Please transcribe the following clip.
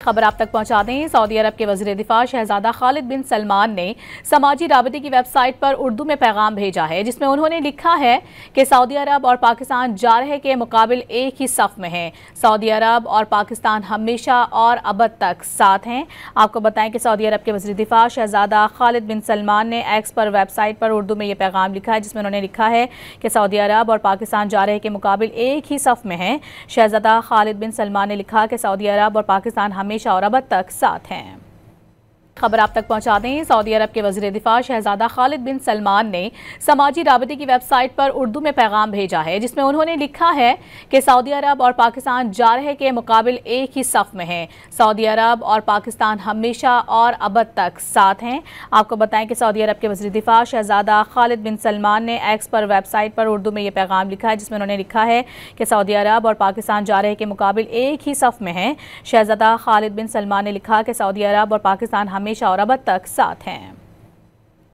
खबर आप तक पहुंचा दें। सऊदी अरब के वज़ीर दिफा शहजादा खालिद बिन सलमान ने समाजी राबते की वेबसाइट पर उर्दू में पैगाम भेजा है, जिसमें उन्होंने लिखा है कि सऊदी अरब और पाकिस्तान जारहे के मुकाबिल एक ही सफ में हैं। सऊदी अरब और पाकिस्तान हमेशा और अबद तक साथ हैं। आपको बताएं कि सऊदी अरब के वज़ीर दिफा शहजादा खालिद बिन सलमान ने एक्स पर वेबसाइट पर उर्दू में यह पैगाम लिखा है, जिसमें उन्होंने लिखा है कि सऊदी अरब और पाकिस्तान जारहे के मुकाबिल एक ही सफ में हैं। शहजादा खालिद बिन सलमान ने लिखा कि सऊदी अरब और पाकिस्तान हमेशा और अबद तक साथ हैं। खबर आप तक पहुंचा दें। सऊदी अरब के वज़ीर दिफा शहजादा खालिद बिन सलमान ने समाजी राबते की वेबसाइट पर उर्दू में पैगाम भेजा है, जिसमें उन्होंने लिखा है कि सऊदी अरब और पाकिस्तान जारहे के मुकाबिल एक ही सफ में हैं। सऊदी अरब और पाकिस्तान हमेशा और अबद तक साथ हैं। आपको बताएं कि सऊदी अरब के वज़ीर दिफा शहजादा खालिद बिन सलमान ने एक्स पर वेबसाइट पर उर्दू में यह पैगाम लिखा है, जिसमें उन्होंने लिखा है कि सऊदी अरब और पाकिस्तान जारहे के मुकाबिल एक ही सफ में हैं। शहजादा खालिद बिन सलमान ने लिखा कि सऊदी अरब और पाकिस्तान हमेशा और अबद तक साथ हैं।